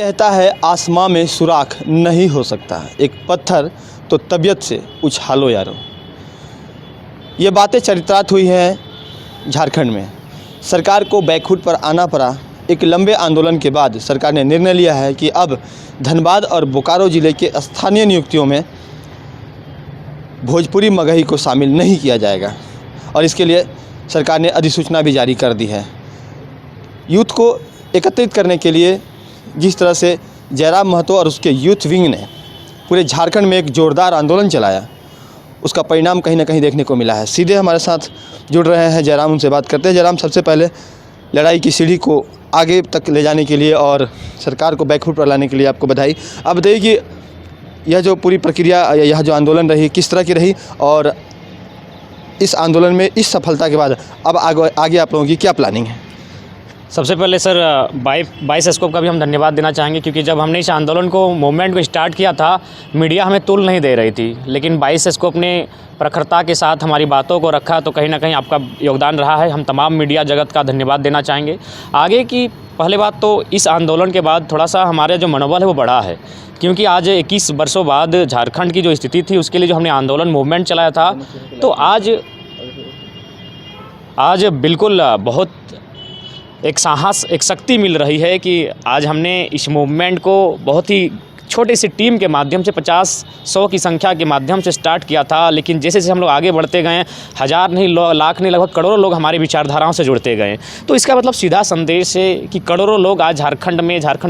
कहता है आसमां में सुराख नहीं हो सकता, एक पत्थर तो तबीयत से उछालो यारो। ये बातें चरितार्थ हुई हैं झारखंड में। सरकार को बैकफुट पर आना पड़ा। एक लंबे आंदोलन के बाद सरकार ने निर्णय लिया है कि अब धनबाद और बोकारो ज़िले के स्थानीय नियुक्तियों में भोजपुरी मगही को शामिल नहीं किया जाएगा और इसके लिए सरकार ने अधिसूचना भी जारी कर दी है। यूथ को एकत्रित करने के लिए जिस तरह से जयराम महतो और उसके यूथ विंग ने पूरे झारखंड में एक जोरदार आंदोलन चलाया, उसका परिणाम कहीं ना कहीं देखने को मिला है। सीधे हमारे साथ जुड़ रहे हैं जयराम, उनसे बात करते हैं। जयराम, सबसे पहले लड़ाई की सीढ़ी को आगे तक ले जाने के लिए और सरकार को बैकफुट पर लाने के लिए आपको बधाई। अब बताइए कि यह जो पूरी प्रक्रिया, यह जो आंदोलन रही, किस तरह की रही और इस आंदोलन में इस सफलता के बाद अब आगे आप लोगों की क्या प्लानिंग है? सबसे पहले सर बाइस्कोप का भी हम धन्यवाद देना चाहेंगे, क्योंकि जब हमने इस आंदोलन को मूवमेंट को स्टार्ट किया था, मीडिया हमें तुल नहीं दे रही थी, लेकिन बाइस्कोप ने प्रखरता के साथ हमारी बातों को रखा, तो कहीं ना कहीं आपका योगदान रहा है। हम तमाम मीडिया जगत का धन्यवाद देना चाहेंगे। आगे की पहले बात तो इस आंदोलन के बाद थोड़ा सा हमारे जो मनोबल है वो बढ़ा है, क्योंकि आज 21 वर्षों बाद झारखंड की जो स्थिति थी उसके लिए जो हमने आंदोलन मूवमेंट चलाया था, तो आज बिल्कुल बहुत एक साहस, एक शक्ति मिल रही है कि आज हमने इस मूवमेंट को बहुत ही छोटी सी टीम के माध्यम से 50-100 की संख्या के माध्यम से स्टार्ट किया था, लेकिन जैसे जैसे हम लोग आगे बढ़ते गए, हज़ार नहीं, लाख नहीं, लगभग करोड़ों लोग हमारी विचारधाराओं से जुड़ते गए। तो इसका मतलब सीधा संदेश है कि करोड़ों लोग आज झारखंड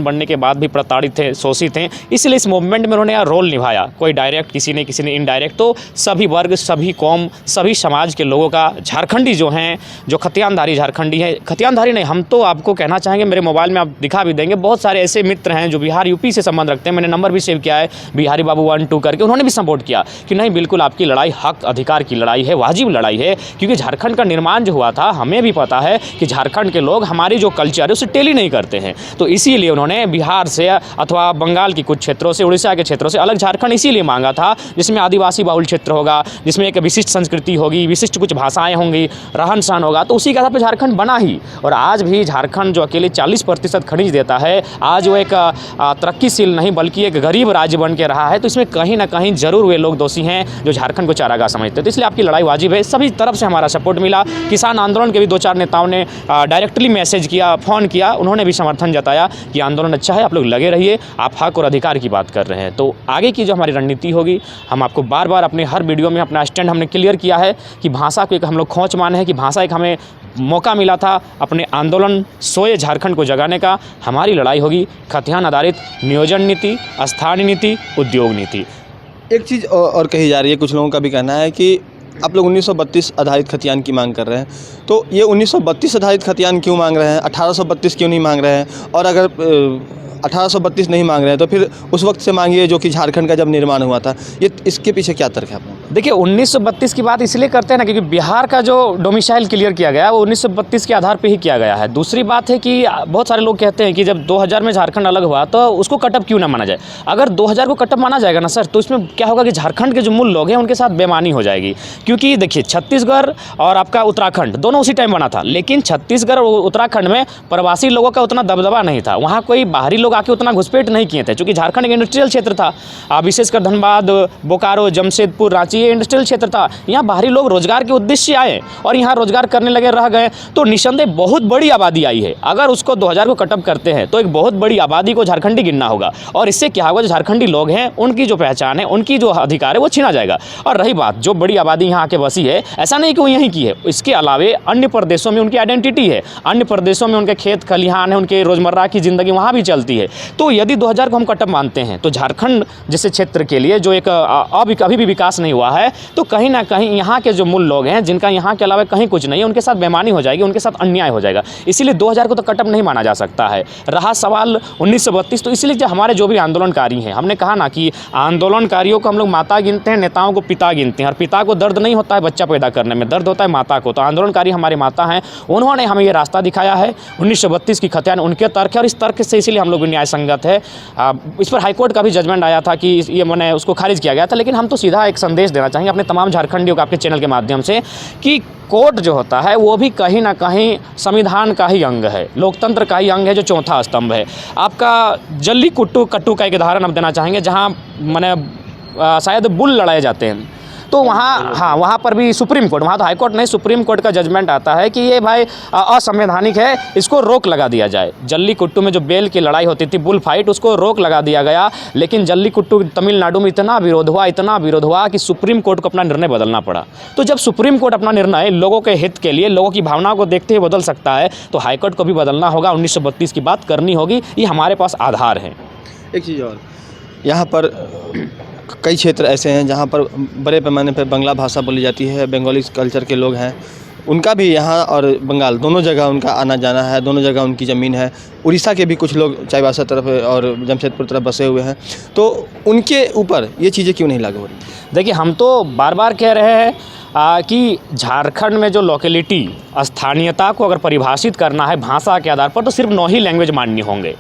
बनने के बाद भी प्रताड़ित थे, शोषित हैं। इसलिए इस मूवमेंट में उन्होंने रोल निभाया, कोई डायरेक्ट, किसी ने इनडायरेक्ट। तो सभी वर्ग, सभी कौम, सभी समाज के लोगों का, झारखंडी जो हैं, जो खतियानधारी झारखंडी है, खतियानधारी नहीं, हम तो आपको कहना चाहेंगे, मेरे मोबाइल में आप दिखा भी देंगे, बहुत सारे ऐसे मित्र हैं जो बिहार यूपी से संबंध रखते हैं। मैंने नंबर भी सेव किया है, बिहारी बाबू 1-2 करके, उन्होंने भी सपोर्ट किया कि नहीं, बिल्कुल आपकी लड़ाई हक अधिकार की लड़ाई है, वाजिब लड़ाई है। क्योंकि झारखंड का निर्माण जो हुआ था, हमें भी पता है कि झारखंड के लोग हमारी जो कल्चर है उसे टेली नहीं करते हैं, तो इसीलिए उन्होंने बिहार से अथवा बंगाल की कुछ क्षेत्रों से, उड़ीसा के क्षेत्रों से अलग झारखंड इसीलिए मांगा था, जिसमें आदिवासी बहुल क्षेत्र होगा, जिसमें एक विशिष्ट संस्कृति होगी, विशिष्ट कुछ भाषाएं होंगी, रहन सहन होगा, तो उसी के आधार पर झारखंड बना ही। और आज भी झारखंड जो अकेले 40% खनिज देता है, आज वो एक तरक्कीशील नहीं बल्कि एक गरीब राज्य बन के रहा है। तो इसमें कहीं ना कहीं जरूर वे लोग दोषी हैं जो झारखंड को चारागाह समझते हैं। तो इसलिए आपकी लड़ाई वाजिब है। सभी तरफ से हमारा सपोर्ट मिला। किसान आंदोलन के भी 2-4 नेताओं ने डायरेक्टली मैसेज किया, फ़ोन किया, उन्होंने भी समर्थन जताया कि आंदोलन अच्छा है, आप लोग लगे रहिए, आप हक और अधिकार की बात कर रहे हैं। तो आगे की जो हमारी रणनीति होगी, हम आपको बार बार अपने हर वीडियो में अपना स्टैंड हमने क्लियर किया है कि भाषा को एक हम लोग खोज माने हैं, कि भाषा एक हमें मौका मिला था अपने आंदोलन सोए झारखंड को जगाने का। हमारी लड़ाई होगी खतियान आधारित नियोजन नीति, स्थानीय नीति, उद्योग नीति। एक चीज़ और कही जा रही है, कुछ लोगों का भी कहना है कि आप लोग 1932 आधारित खतियान की मांग कर रहे हैं, तो ये 1932 आधारित खतियान क्यों मांग रहे हैं, 1832 क्यों नहीं मांग रहे हैं? और अगर 1832 नहीं मांग रहे हैं तो फिर उस वक्त से मांगिए जो कि झारखंड का जब निर्माण हुआ था। ये इसके पीछे क्या तर्क है आप लोगों का? देखिए, 1932 की बात इसलिए करते हैं ना, क्योंकि बिहार का जो डोमिसाइल क्लियर किया गया वो 1932 के आधार पे ही किया गया है। दूसरी बात है कि बहुत सारे लोग कहते हैं कि जब 2000 में झारखंड अलग हुआ तो उसको कटअप क्यों ना माना जाए। अगर 2000 को कटअप माना जाएगा ना सर, तो इसमें क्या होगा कि झारखंड के जो मूल लोग हैं उनके साथ बेईमानी हो जाएगी। क्योंकि देखिए, छत्तीसगढ़ और आपका उत्तराखंड दोनों उसी टाइम बना था, लेकिन छत्तीसगढ़ और उत्तराखंड में प्रवासी लोगों का उतना दबदबा नहीं था, वहाँ कोई बाहरी लोग आके उतना घुसपैठ नहीं किए थे। चूँकि झारखंड एक इंडस्ट्रियल क्षेत्र था, विशेषकर धनबाद, बोकारो, जमशेदपुर, रांची, ये इंडस्ट्रियल क्षेत्र था। यहाँ बाहरी लोग रोजगार के उद्देश्य से आए और यहाँ रोजगार करने लगे, रह गए, तो निसंदेह बहुत बड़ी आबादी आई है। अगर उसको 2000 को कटअप करते हैं तो एक बहुत बड़ी आबादी को झारखंडी गिनना होगा, और इससे क्या होगा, जो झारखंडी लोग हैं उनकी जो पहचान है, उनकी जो अधिकार है वो छीना जाएगा। और रही बात जो बड़ी आबादी यहाँ आके बसी है, ऐसा नहीं कि वो यहीं की है, इसके अलावे अन्य प्रदेशों में उनकी आइडेंटिटी है, अन्य प्रदेशों में उनके खेत खलिहान है, उनके रोजमर्रा की जिंदगी वहाँ भी चलती है। तो यदि 2000 को हम कटअप मानते हैं तो झारखंड जैसे क्षेत्र के लिए जो एक अभी भी विकास नहीं हुआ है, तो कहीं ना कहीं यहाँ के जो मूल लोग हैं, जिनका यहाँ के अलावा कहीं कुछ नहीं है, उनके साथ बेईमानी हो जाएगी, उनके साथ अन्याय हो जाएगा। इसीलिए 2000 को तो कटअप नहीं माना जा सकता है। रहा सवाल 1932, तो इसलिए हमारे जो भी आंदोलनकारी हैं, हमने कहा ना कि आंदोलनकारियों को हम लोग माता गिनते हैं, नेताओं को पिता गिनते हैं। और पिता को दर्द नहीं होता है बच्चा पैदा करने में, दर्द होता है माता को। तो आंदोलनकारी हमारे माता हैं, उन्होंने हमें ये रास्ता दिखाया है। 1932 की खतियान उनके तर्क है और इस तर्क से इसीलिए हम लोग न्याय संगत है। इस पर हाईकोर्ट का भी जजमेंट आया था कि ये मैंने उसको खारिज किया गया था, लेकिन हम तो सीधा एक संदेश देना चाहेंगे अपने तमाम झारखंडियों को आपके चैनल के माध्यम से कि कोर्ट जो होता है वो भी कहीं ना कहीं संविधान का ही अंग है, लोकतंत्र का ही अंग है, जो चौथा स्तंभ है। आपका जल्ली कुट्टू कट्टू का एक उदाहरण हम देना चाहेंगे, जहाँ मैंने शायद बुल लड़ाए जाते हैं, तो वहाँ हाँ वहाँ पर भी सुप्रीम कोर्ट, वहाँ तो हाई कोर्ट नहीं, सुप्रीम कोर्ट का जजमेंट आता है कि ये भाई असंवैधानिक है, इसको रोक लगा दिया जाए। जल्ली कुट्टू में जो बेल की लड़ाई होती थी, बुल फाइट, उसको रोक लगा दिया गया। लेकिन जल्ली कुट्टू तमिलनाडु में इतना विरोध हुआ कि सुप्रीम कोर्ट को अपना निर्णय बदलना पड़ा। तो जब सुप्रीम कोर्ट अपना निर्णय लोगों के हित के लिए, लोगों की भावनाओं को देखते हुए बदल सकता है, तो हाई कोर्ट को भी बदलना होगा, 1932 की बात करनी होगी। ये हमारे पास आधार है। एक चीज़ और, यहाँ पर कई क्षेत्र ऐसे हैं जहाँ पर बड़े पैमाने पर बांग्ला भाषा बोली जाती है, बंगाली कल्चर के लोग हैं, उनका भी यहाँ और बंगाल दोनों जगह उनका आना जाना है, दोनों जगह उनकी ज़मीन है। उड़ीसा के भी कुछ लोग चाईबासा तरफ और जमशेदपुर तरफ बसे हुए हैं, तो उनके ऊपर ये चीज़ें क्यों नहीं लागू हो रही? देखिए, हम तो बार बार कह रहे हैं कि झारखंड में जो लोकेलिटी, स्थानीयता को अगर परिभाषित करना है भाषा के आधार पर, तो सिर्फ 9 ही लैंग्वेज मान्य होंगे।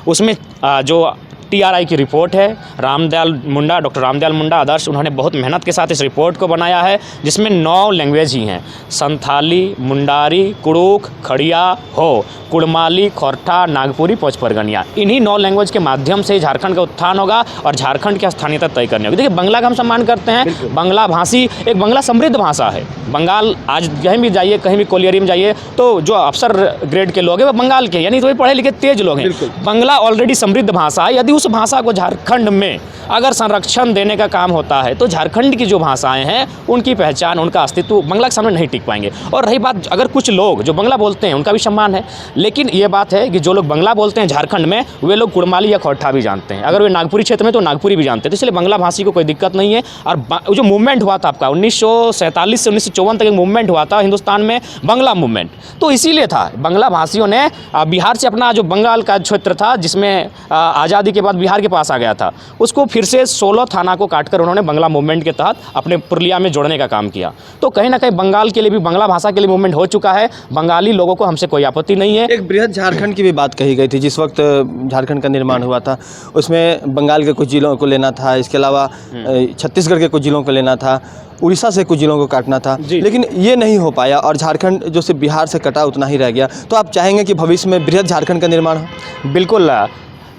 उसमें जो TRI की रिपोर्ट है, डॉक्टर रामदयाल मुंडा आदर्श, उन्होंने बहुत मेहनत के साथ इस रिपोर्ट को बनाया है, जिसमें 9 लैंग्वेज ही हैं। संथाली, मुंडारी, कुड़ूख, खड़िया, हो, कुड़माली, खोरठा, नागपुरी, पोचपरगनिया, इन्हीं 9 लैंग्वेज के माध्यम से झारखंड का उत्थान होगा और झारखंड की स्थानीयता तय करनी होगी। देखिए, बंगला का हम सम्मान करते हैं, बंगला भाषी, एक बंगला समृद्ध भाषा है। बंगाल आज कहीं भी जाइए, कहीं भी कोलियरी में जाइए, तो जो अफसर ग्रेड के लोग हैं वो बंगाल के, यानी तो ये पढ़े लिखे तेज लोग हैं। बंगला ऑलरेडी समृद्ध भाषा है। यदि उस भाषा को झारखंड में अगर संरक्षण देने का काम होता है, तो झारखंड की जो भाषाएं हैं उनकी पहचान, उनका अस्तित्व बंगला के सामने नहीं टिक पाएंगे। और रही बात, अगर कुछ लोग जो बंगला बोलते हैं उनका भी सम्मान है, लेकिन ये बात है कि जो लोग बंगला बोलते हैं झारखंड में, वे लोग कुड़माली या खोरठा भी जानते हैं। अगर वे नागपुरी क्षेत्र में, तो नागपुरी भी जानते हैं। तो इसलिए बंगला भाषी को कोई दिक्कत नहीं है। और जो मूवमेंट हुआ था आपका 1947 से 1954 तक एक मूवमेंट हुआ था हिंदुस्तान में, बंगला मूवमेंट, तो इसीलिए था। बंगला भाषियों ने बिहार से अपना जो बंगाल का क्षेत्र था, जिसमें आज़ादी के बाद बिहार के पास आ गया था, उसको फिर से 16 थाना को काटकर उन्होंने बंगला मूवमेंट के तहत अपने पुरुलिया में जोड़ने का काम किया। तो कहीं ना कहीं बंगाल के लिए भी, बंगला भाषा के लिए मूवमेंट हो चुका है। बंगाली लोगों को हमसे कोई आपत्ति नहीं है। एक बृहद झारखंड की भी बात कही गई थी, जिस वक्त झारखंड का निर्माण हुआ था, उसमें बंगाल के कुछ जिलों को लेना था, इसके अलावा छत्तीसगढ़ के कुछ जिलों को लेना था, उड़ीसा से कुछ जिलों को काटना था, लेकिन ये नहीं हो पाया और झारखंड जो सिर्फ बिहार से कटा उतना ही रह गया। तो आप चाहेंगे कि भविष्य में बृहद झारखंड का निर्माण हो? बिल्कुल।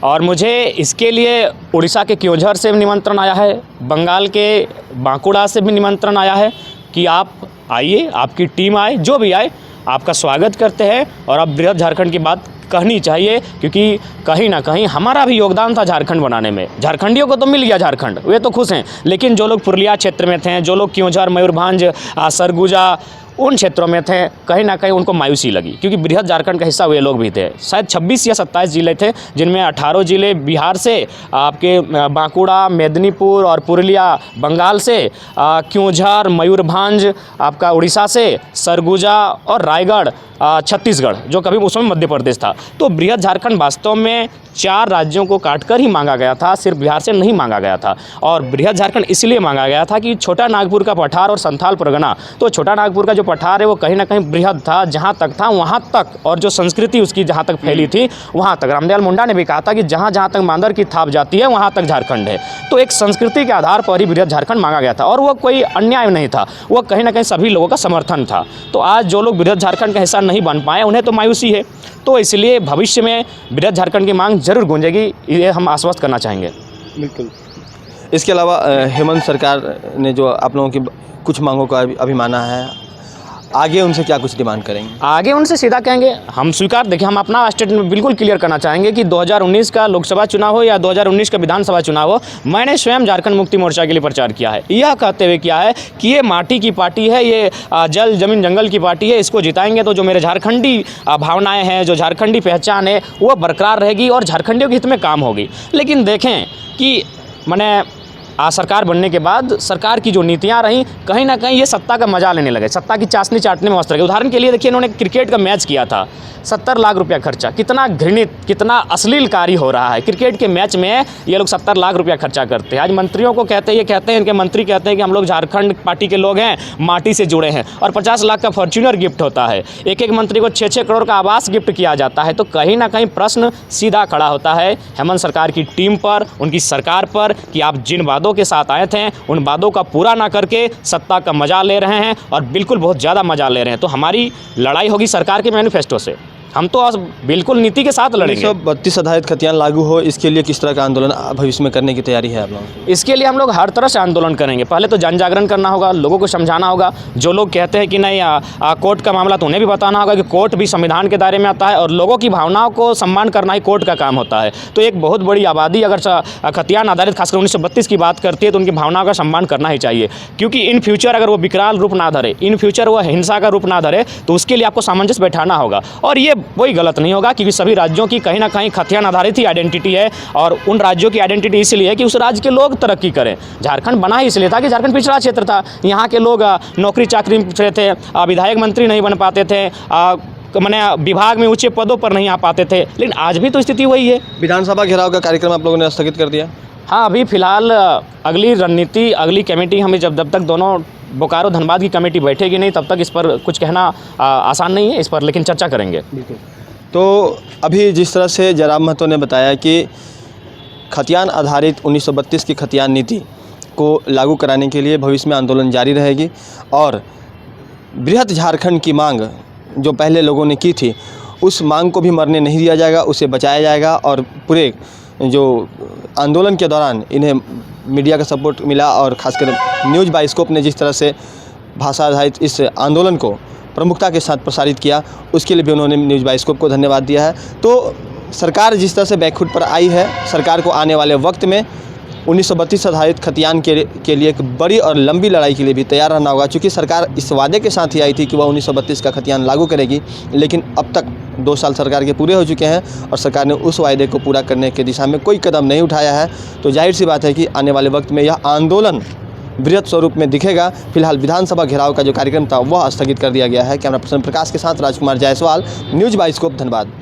और मुझे इसके लिए उड़ीसा के क्योंझर से भी निमंत्रण आया है, बंगाल के बांकुड़ा से भी निमंत्रण आया है कि आप आइए, आपकी टीम आए, जो भी आए, आपका स्वागत करते हैं। और अब बृहद झारखंड की बात कहनी चाहिए, क्योंकि कहीं ना कहीं हमारा भी योगदान था झारखंड बनाने में। झारखंडियों को तो मिल गया झारखंड, वे तो खुश हैं, लेकिन जो लोग पुरुलिया क्षेत्र में थे, जो लोग क्योंझर, मयूरभंज, सरगुजा, उन क्षेत्रों में थे, कहीं ना कहीं उनको मायूसी लगी, क्योंकि बृहद झारखंड का हिस्सा वे लोग भी थे। शायद 26 या 27 जिले थे, जिनमें 18 जिले बिहार से, आपके बांकुड़ा, मेदिनीपुर और पुरुलिया बंगाल से, क्योंझर, मयूरभंज आपका उड़ीसा से, सरगुजा और रायगढ़ छत्तीसगढ़, जो कभी उस समय मध्य प्रदेश था। तो बृहद झारखंड वास्तव में 4 राज्यों को काटकर ही मांगा गया था, सिर्फ बिहार से नहीं मांगा गया था। और बृहद झारखंड इसलिए मांगा गया था कि छोटा नागपुर का पठार और संथाल परगना, तो छोटा नागपुर का जो पठार है वो कहीं ना कहीं बृहद था, जहाँ तक था वहाँ तक, और जो संस्कृति उसकी जहाँ तक फैली थी वहाँ तक। रामदयाल मुंडा ने भी कहा था कि जहाँ जहाँ तक मांदर की थाप जाती है वहाँ तक झारखंड है। तो एक संस्कृति के आधार पर ही बृहद झारखंड मांगा गया था, और वो कोई अन्याय नहीं था, वो कहीं ना कहीं सभी लोगों का समर्थन था। तो आज जो लोग बृहद झारखंड का हिस्सा नहीं बन पाए, उन्हें तो मायूसी है। तो इसलिए भविष्य में बृहद झारखंड की मांग जरूर गूंजेगी, ये हम आश्वस्त करना चाहेंगे। बिल्कुल। इसके अलावा हेमंत सरकार ने जो आप लोगों की कुछ मांगों का अभी माना है, आगे उनसे क्या कुछ डिमांड करेंगे? आगे उनसे सीधा कहेंगे हम स्वीकार, देखिए हम अपना स्टेटमेंट बिल्कुल क्लियर करना चाहेंगे कि 2019 का लोकसभा चुनाव हो या 2019 का विधानसभा चुनाव हो, मैंने स्वयं झारखंड मुक्ति मोर्चा के लिए प्रचार किया है, यह कहते हुए किया है कि ये माटी की पार्टी है, ये जल जमीन जंगल की पार्टी है, इसको जिताएंगे तो जो मेरे झारखंडी भावनाएँ हैं, जो झारखंडी पहचान है, वो बरकरार रहेगी और झारखंडियों के हित में काम होगी। लेकिन देखें कि मैंने सरकार बनने के बाद सरकार की जो नीतियां रहीं, कहीं ना कहीं ये सत्ता का मजा लेने लगे, सत्ता की चाशनी चाटने में मस्त रहे। उदाहरण के लिए देखिए, इन्होंने क्रिकेट का मैच किया था, 70 लाख रुपया खर्चा, कितना घृणित, कितना अश्लील कार्य हो रहा है। क्रिकेट के मैच में ये लोग 70 लाख रुपया खर्चा करते हैं। आज मंत्रियों को कहते हैं, इनके मंत्री कहते हैं कि हम लोग झारखंड पार्टी के लोग हैं, माटी से जुड़े हैं, और 50 लाख का फॉर्च्यूनर गिफ्ट होता है। एक मंत्री को 6-6 करोड़ का आवास गिफ्ट किया जाता है। तो कहीं ना कहीं प्रश्न सीधा खड़ा होता है हेमंत सरकार की टीम पर, उनकी सरकार पर, कि आप जिन वादों वादों के साथ आए थे उन वादों का पूरा ना करके सत्ता का मजा ले रहे हैं और बिल्कुल बहुत ज़्यादा मजा ले रहे हैं। तो हमारी लड़ाई होगी सरकार के मैनिफेस्टो से, हम तो आज बिल्कुल नीति के साथ लड़ेंगे। 1932 आधारित खतियान लागू हो, इसके लिए किस तरह का आंदोलन भविष्य में करने की तैयारी है आप लोगों की? इसके लिए हम लोग हर तरह से आंदोलन करेंगे। पहले तो जन जागरण करना होगा, लोगों को समझाना होगा। जो लोग कहते हैं कि नहीं कोर्ट का मामला, तो उन्हें भी बताना होगा कि कोर्ट भी संविधान के दायरे में आता है और लोगों की भावनाओं को सम्मान करना ही कोर्ट का काम होता है। तो एक बहुत बड़ी आबादी अगर खतियान आधारित खासकर 1932 की बात करती है तो उनकी भावनाओं का सम्मान करना ही चाहिए, क्योंकि इन फ्यूचर अगर वो विकराल रूप ना धरे, इन फ्यूचर वो हिंसा का रूप ना धरे, तो उसके लिए आपको सामंजस्य बैठाना होगा। और ये कोई गलत नहीं होगा, क्योंकि सभी राज्यों की कहीं ना कहीं खतियान आधारित ही आइडेंटिटी है और उन राज्यों की आइडेंटिटी इसलिए है कि उस राज्य के लोग तरक्की करें। झारखंड बना ही इसलिए था कि झारखंड पिछड़ा क्षेत्र था, यहाँ के लोग नौकरी चाकरी में पिछड़े थे, विधायक मंत्री नहीं बन पाते थे, मैंने विभाग में ऊंचे पदों पर नहीं आ पाते थे, लेकिन आज भी तो स्थिति वही है। विधानसभा घेराव का कार्यक्रम आप लोगों ने स्थगित कर दिया? हाँ, अभी फिलहाल अगली रणनीति, अगली कमेटी हमें जब तक दोनों बोकारो धनबाद की कमेटी बैठेगी नहीं तब तक इस पर कुछ कहना आसान नहीं है इस पर, लेकिन चर्चा करेंगे। बिल्कुल। तो अभी जिस तरह से जयराम महतो ने बताया कि खतियान आधारित 1932 की खतियान नीति को लागू कराने के लिए भविष्य में आंदोलन जारी रहेगी और बृहत झारखंड की मांग जो पहले लोगों ने की थी उस मांग को भी मरने नहीं दिया जाएगा, उसे बचाया जाएगा। और पूरे जो आंदोलन के दौरान इन्हें मीडिया का सपोर्ट मिला और ख़ासकर न्यूज़ बाइस्कोप ने जिस तरह से भाषा आधारित इस आंदोलन को प्रमुखता के साथ प्रसारित किया, उसके लिए भी उन्होंने न्यूज़ बाइस्कोप को धन्यवाद दिया है। तो सरकार जिस तरह से बैकफुट पर आई है, सरकार को आने वाले वक्त में 1932 आधारित खतियान के लिए एक बड़ी और लंबी लड़ाई के लिए भी तैयार रहना होगा, क्योंकि सरकार इस वादे के साथ ही आई थी कि वह 1932 का खतियान लागू करेगी, लेकिन अब तक 2 साल सरकार के पूरे हो चुके हैं और सरकार ने उस वायदे को पूरा करने की दिशा में कोई कदम नहीं उठाया है। तो जाहिर सी बात है कि आने वाले वक्त में यह आंदोलन बृहत स्वरूप में दिखेगा। फिलहाल विधानसभा घेराव का जो कार्यक्रम था वह स्थगित कर दिया गया है। कैमरा पर्सन प्रकाश के साथ राजकुमार जायसवाल, न्यूज़ बाइस्कोप, धनबाद।